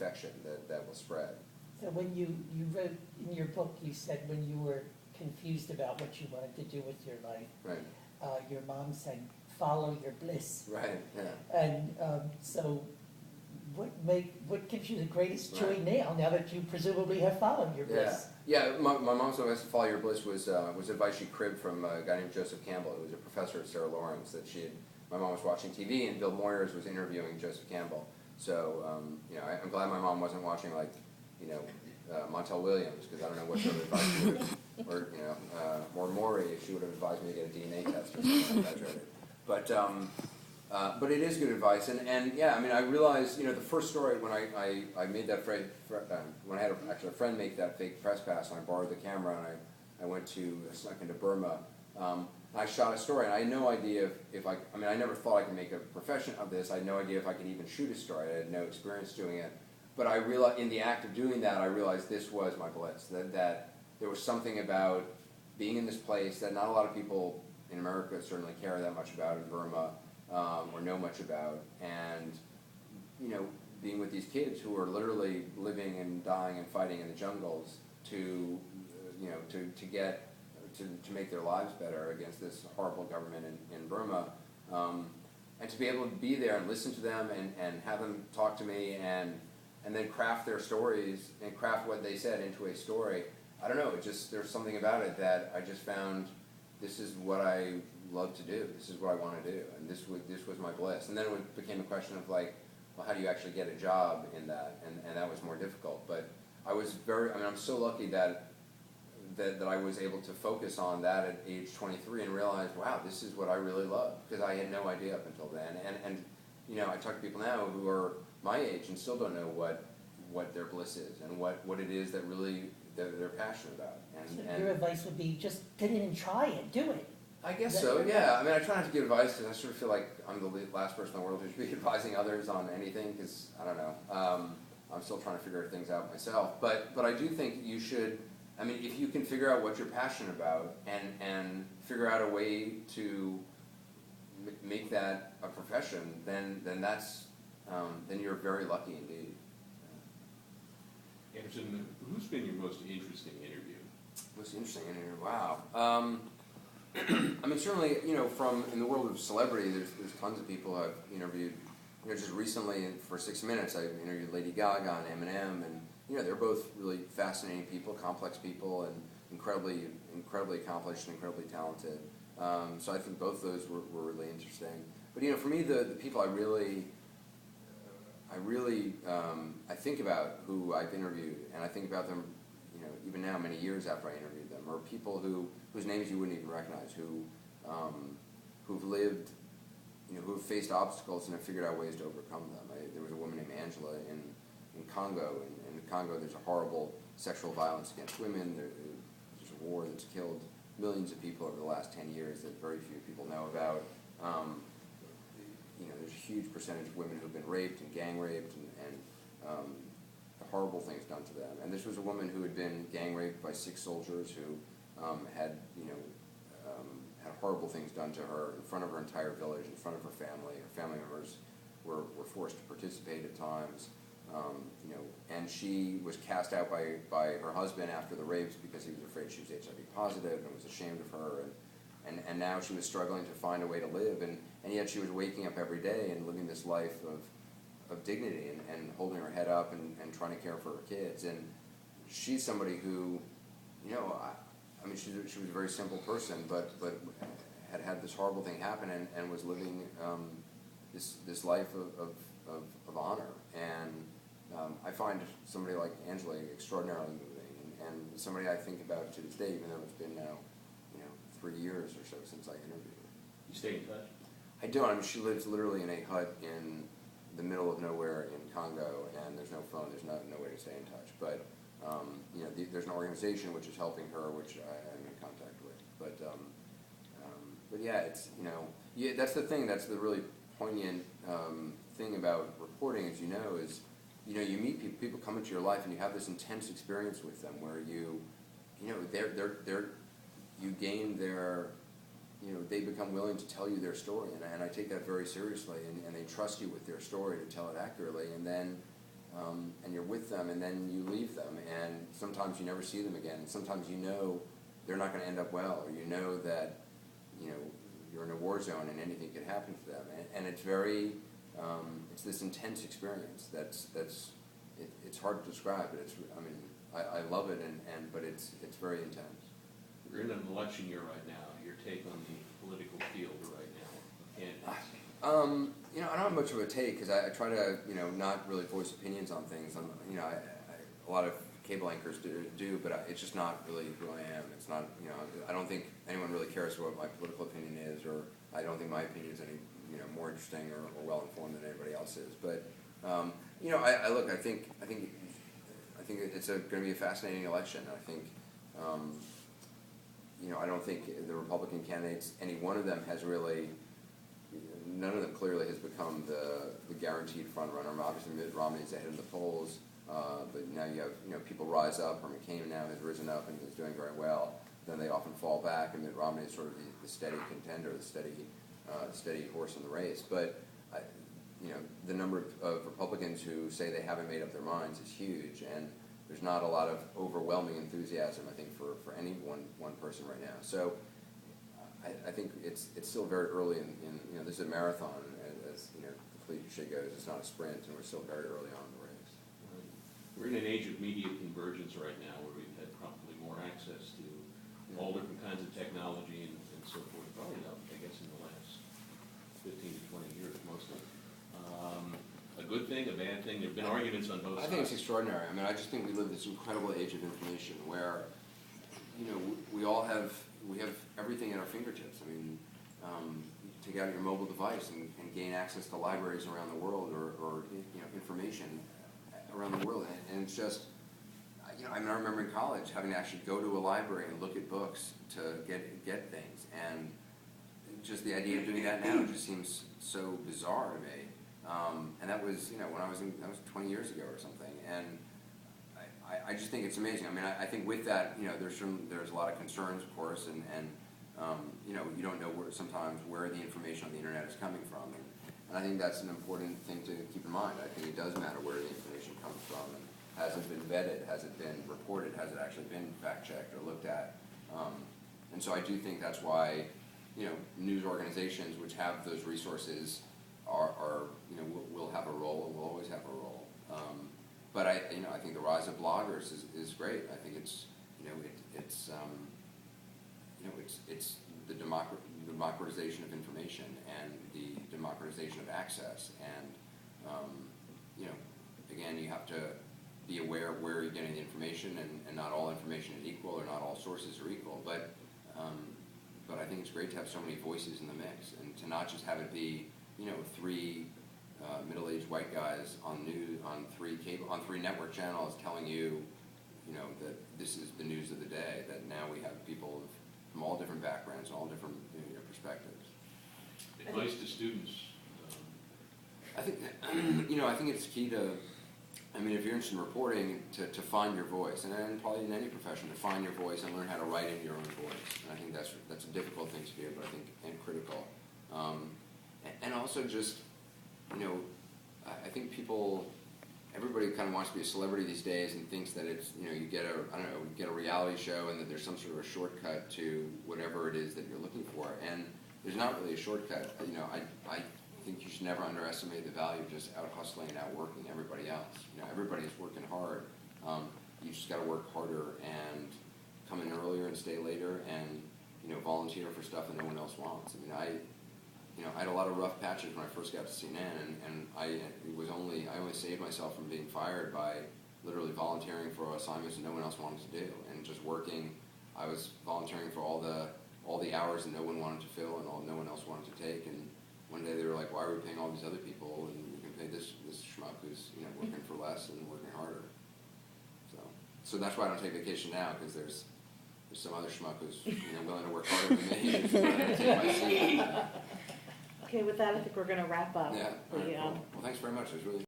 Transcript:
infection that will spread. So when you wrote in your book, you said when you were confused about what you wanted to do with your life, Right. Your mom said, "Follow your bliss." Right. Yeah. And so, what gives you the greatest joy Right. now that you presumably have followed your bliss? Yeah. My mom's advice to follow your bliss was advice she cribbed from a guy named Joseph Campbell, who was a professor at Sarah Lawrence. My mom was watching TV and Bill Moyers was interviewing Joseph Campbell. So I'm glad my mom wasn't watching Montel Williams, because I don't know what sort of advice she would, or Maury, if she would have advised me to get a DNA test or something like that. But it is good advice, and yeah, I mean, I realized, the first story when I made that when I had a friend make that fake press pass, and I borrowed the camera, and I snuck into Burma. I shot a story, and I had no idea if I never thought I could make a profession of this. I had no idea if I could even shoot a story. I had no experience doing it. But I realized, in the act of doing that, I realized this was my bliss, that there was something about being in this place that not a lot of people in America certainly care that much about, in Burma, or know much about, and being with these kids who are literally living and dying and fighting in the jungles to make their lives better against this horrible government in Burma, and to be able to be there and listen to them and have them talk to me and then craft their stories and craft what they said into a story. I don't know, there's something about it that I just found, this is what I love to do, this is what I want to do, and this was my bliss. And then it became a question of how do you actually get a job in that, and that was more difficult. But I'm so lucky that I was able to focus on that at age 23 and realize, wow, this is what I really love, because I had no idea up until then. And I talk to people now who are my age and still don't know what their bliss is and what it is that really they're passionate about. So your advice would be just get in and try it, do it. I guess so, yeah. I mean, I try not to give advice because I sort of feel like I'm the last person in the world who should be advising others on anything, because, I don't know, I'm still trying to figure things out myself. But I do think you should, if you can figure out what you're passionate about and figure out a way to make that a profession, then you're very lucky indeed. Anderson, who's been your most interesting interview? Most interesting interview? Wow. Certainly, from in the world of celebrity, there's tons of people I've interviewed. Just recently for 6 Minutes, I interviewed Lady Gaga and Eminem, and they're both really fascinating people, complex people, and incredibly accomplished and incredibly talented. So I think both those were really interesting. But for me, the people I think about who I've interviewed, and I think about them, even now, many years after I interviewed them, are people whose names you wouldn't even recognize, who've lived, who've faced obstacles and have figured out ways to overcome them. There was a woman named Angela in Congo. In Congo, there's a horrible sexual violence against women. There's a war that's killed millions of people over the last 10 years that very few people know about. There's a huge percentage of women who've been raped and gang raped, and horrible things done to them. And this was a woman who had been gang raped by 6 soldiers who had horrible things done to her in front of her entire village, in front of her family. Her family members were forced to participate at times. And she was cast out by her husband after the rapes because he was afraid she was HIV positive and was ashamed of her. And now she was struggling to find a way to live, and yet she was waking up every day and living this life of dignity and holding her head up and trying to care for her kids. And she's somebody who, she was a very simple person, but had this horrible thing happen and was living this life of honor. And I find somebody like Angela extraordinarily moving, and somebody I think about to this day, even though it's been now 3 years or so since I interviewed her. You stay in touch? I don't. She lives literally in a hut in the middle of nowhere in Congo, and there's no phone, there's no way to stay in touch. But there's an organization which is helping her, which I'm in contact with. But yeah, it's that's the thing. That's the really poignant thing about reporting, as you meet people come into your life, and you have this intense experience with them where you gain their, they become willing to tell you their story, and I take that very seriously, and they trust you with their story to tell it accurately, and then and you're with them, and then you leave them, and sometimes you never see them again. Sometimes you know they're not going to end up well, or you know that you're in a war zone and anything could happen to them, and it's very it's this intense experience it's hard to describe, but I love it, but it's very intense. We're in an election year right now. Your take on the political field right now, candidates? I don't have much of a take because I try to, not really voice opinions on things. A lot of cable anchors do, but it's just not really who I am. It's not, I don't think anyone really cares what my political opinion is, or I don't think my opinion is any, more interesting or well informed than anybody else's. But, I think it's going to be a fascinating election. I think, I don't think the Republican candidates, any one of them has really. None of them clearly has become the guaranteed front runner. Obviously, Mitt Romney's ahead in the polls, but now you have people rise up. Or McCain now has risen up and is doing very well. Then they often fall back, and Mitt Romney is sort of the steady contender, the steady horse in the race. But the number of Republicans who say they haven't made up their minds is huge, and there's not a lot of overwhelming enthusiasm, I think, for any one person right now. So. I think it's still very early in this is a marathon, as the cliche goes. It's not a sprint, and we're still very early on in the race. We're in an age of media convergence right now, where we've had probably more access to all different kinds of technology and so forth. Probably, I guess, in the last 15 to 20 years, mostly. A good thing, a bad thing. There've been arguments on both sides. I think it's extraordinary. I just think we live in this incredible age of information where, we have everything at our fingertips. Take out your mobile device and gain access to libraries around the world, or information around the world, and it's just, I remember in college having to actually go to a library and look at books to get things, and just the idea of doing that now just seems so bizarre to me. And that was, when that was 20 years ago or something, and I just think it's amazing. I think with that, there's a lot of concerns, of course, and you don't know sometimes where the information on the internet is coming from, and I think that's an important thing to keep in mind. I think it does matter where the information comes from, and has it been vetted, has it been reported, has it actually been fact-checked or looked at, and so I do think that's why, news organizations which have those resources will have a role and will always have a role. But I think the rise of bloggers is great. I think it's the democratization of information and the democratization of access. And again, you have to be aware of where you're getting the information, and not all information is equal, or not all sources are equal. But I think it's great to have so many voices in the mix, and to not just have it be three middle-aged white guys on three network channels telling you, that this is the news of the day. That now we have people from all different backgrounds, all different perspectives. Advice to students. I think I think it's key to. If you're interested in reporting, to find your voice, and probably in any profession, to find your voice and learn how to write in your own voice. And I think that's a difficult thing to do, but I think and critical. And also just. I think everybody kind of wants to be a celebrity these days, and thinks that it's, you get a reality show, and that there's some sort of a shortcut to whatever it is that you're looking for. And there's not really a shortcut. I think you should never underestimate the value of just out hustling and out working everybody else. Everybody's working hard. You just got to work harder and come in earlier and stay later, and volunteer for stuff that no one else wants. I had a lot of rough patches when I first got to CNN, and I only saved myself from being fired by literally volunteering for assignments that no one else wanted to do, and just working. I was volunteering for all the hours that no one wanted to fill and no one else wanted to take. And one day they were like, "Why are we paying all these other people, and we can pay this schmuck who's working for less and working harder?" So that's why I don't take vacation now, because there's some other schmuck who's willing to work harder than me to take my seat. Okay, with that, I think we're going to wrap up. Yeah. All right, cool. Well, thanks very much. It was really